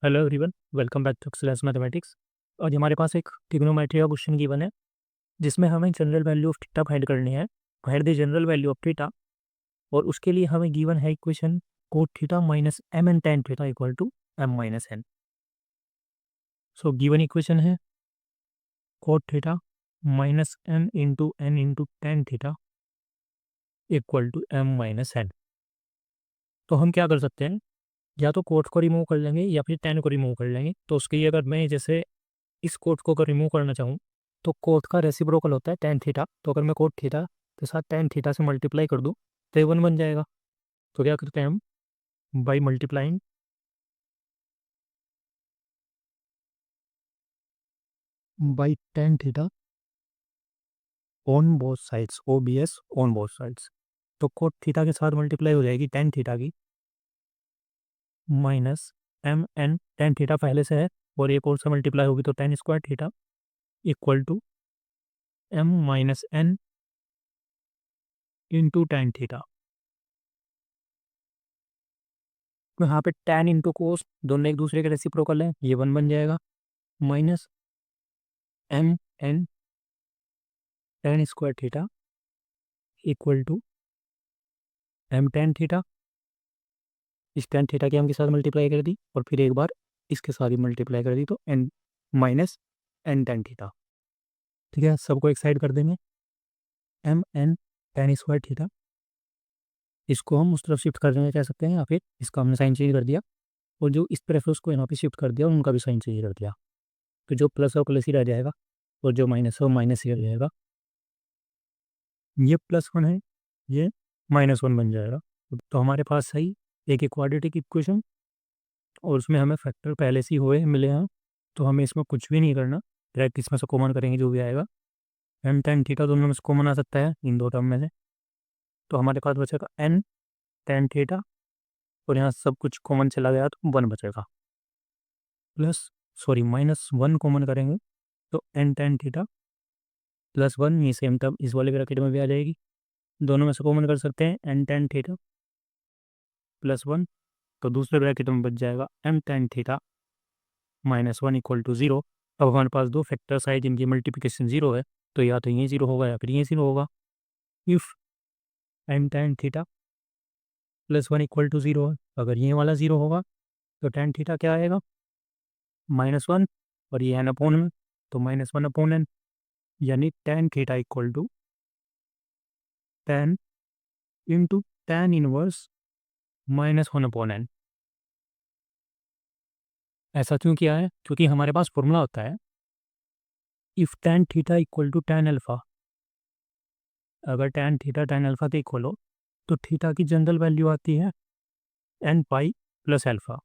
Hello everyone, welcome back to excellence mathematics. आज हमारे पास एक ट्रिग्नोमेट्री का क्वेश्चन गिवन है जिसमें हमें general value of theta find करनी है। Find the general value of theta, और उसके लिए हमें गिवन है equation cot theta minus M N tan theta equal to M minus N. So given equation है cot theta minus N into tan theta equal to M minus N. तो हम क्या कर सकते हैं, या तो कोट को रिमूव कर लेंगे या फिर टेन को रिमूव कर लेंगे। तो उसके लिए अगर मैं जैसे इस कोट को अगर रिमूव करना चाहूँ तो कोट का रेसिप्रोकल होता है टेन थीटा। तो अगर मैं कोट थीटा के साथ टेन थीटा से मल्टीप्लाई कर दूँ तो ये वन बन जाएगा। तो क्या करते हैं हम, by multiplying by tan theta on both sides, O B S on both sides. तो कोट थीटा के साथ मल्टीप्लाई हो जाएगी टेन थीटा की minus M N, tan theta पहले से है और एक और से मल्टीप्लाई होगी तो tan square theta equal to M minus N into tan theta. तो यहाँ पे टेन इंटू कोस दोनों एक दूसरे के रेसिप्रोकल है, ये वन बन जाएगा minus M N tan square theta equal to M tan theta. इस टेन थीटा की हम के साथ मल्टीप्लाई कर दी और फिर एक बार इसके साथ ही मल्टीप्लाई कर दी तो N minus N tan theta. ठीक है, सबको एक साइड कर देंगे। M N tan square theta, इसको हम उस तरफ शिफ्ट कर देंगे कह सकते हैं, या फिर इसका हमने साइन चेंज कर दिया और जो इस तरफ है उसको यहाँ पे शिफ्ट कर दिया और उनका भी साइन चेंज कर दिया। तो जो प्लस है वो प्लस ही रह जाएगा और जो माइनस है वो माइनस ही रह जाएगा। ये प्लस वन है, ये माइनस वन बन जाएगा। तो हमारे पास सही एक क्वाड्रेटिक इक्वेशन और उसमें हमें फैक्टर पहले से ही हुए मिले हैं। तो हमें इसमें कुछ भी नहीं करना, डायरेक्ट इसमें से कॉमन करेंगे जो भी आएगा। एन टेन थीटा दोनों में से कॉमन आ सकता है इन दो टर्म में से। तो हमारे पास बचेगा एन टेन थीटा और यहाँ सब कुछ कॉमन चला गया तो वन बचेगा, plus sorry minus one common करेंगे तो N tan theta plus one, ये सेम टर्म इस वाले ब्रैकेट में भी आ जाएगी। दोनों में से कॉमन कर सकते हैं N tan theta plus one, तो दूसरे ब्रैकेट में बच जाएगा M tan theta minus one equal to zero. अब हमारे पास दो फैक्टर्स है जिनकी मल्टीप्लिकेशन जीरो है, तो या तो ये जीरो होगा या फिर ये जीरो होगा। If M tan theta plus one equal to zero है, अगर ये वाला जीरो होगा तो टेन थीटा क्या आएगा, माइनस वन, और ये एन अपॉन में तो माइनस वन अपॉन एन, यानी tan theta equal to tan into tan inverse minus one upon N. ऐसा क्यों किया है, क्योंकि हमारे पास फॉर्मूला होता है if tan theta equal to tan alpha. अगर टेन थीटा टेन अल्फा के इक्वल हो तो थीटा की जनरल वैल्यू आती है एन पाई प्लस अल्फा,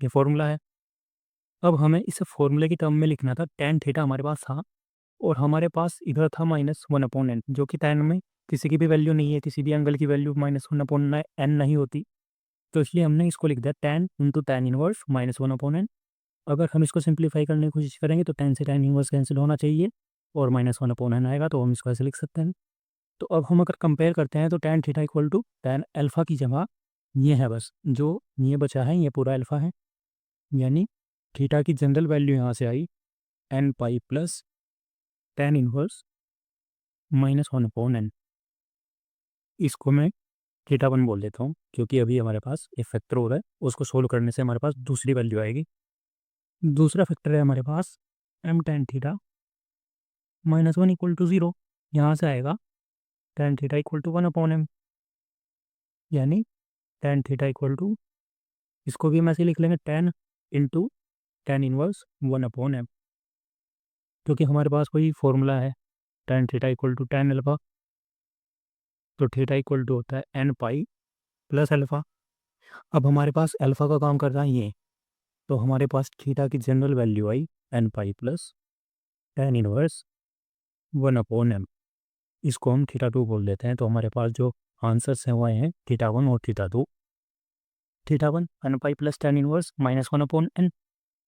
ये फॉर्मूला है। अब हमें इसे फॉर्मूले की टर्म में लिखना था, टेन थीटा हमारे पास था और हमारे पास इधर था माइनस वन अपॉन एन, जो कि टेन में किसी की भी वैल्यू नहीं है, किसी भी एंगल की value minus one upon N नहीं होती। तो इसलिए हमने इसको लिख दिया tan into tan inverse minus one upon N. अगर हम इसको सिंप्लीफाई करने की कोशिश करेंगे तो टेन से टेन इनवर्स कैंसिल होना चाहिए और माइनस वन अपॉन एन आएगा, तो हम इसको ऐसे लिख सकते हैं। तो अब हम अगर कंपेयर करते हैं तो tan theta equal to tan alpha की जगह ये है, बस जो ये बचा है ये पूरा अल्फा है, यानी थीटा की जनरल वैल्यू यहाँ से आई N pi plus tan inverse minus one upon N. इसको मैं थीटा वन बोल देता हूँ क्योंकि अभी हमारे पास एक फैक्टर हो रहा है, उसको सोल्व करने से हमारे पास दूसरी वैल्यू आएगी। दूसरा फैक्टर है हमारे पास M tan theta minus one equal to zero, यहाँ से आएगा tan theta equal to one upon M, यानी टेन थीटा इक्वल टू, इसको भी हम ऐसे लिख लेंगे tan into tan inverse one upon M, क्योंकि हमारे पास कोई फॉर्मूला है tan theta equal to tan alpha. तो थीटा इक्वल टू होता है एन पाई प्लस अल्फा। अब हमारे पास अल्फा का काम कर रहा है ये, तो हमारे पास थीटा की जनरल वैल्यू आई N pi plus tan inverse one upon M. इसको हम थीटा टू बोल देते हैं। तो हमारे पास जो आंसर्स हैं वो आए हैं थीटा वन और theta two. Theta one N pi plus tan inverse minus one upon N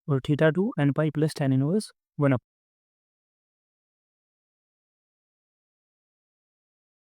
और theta two N pi plus tan inverse one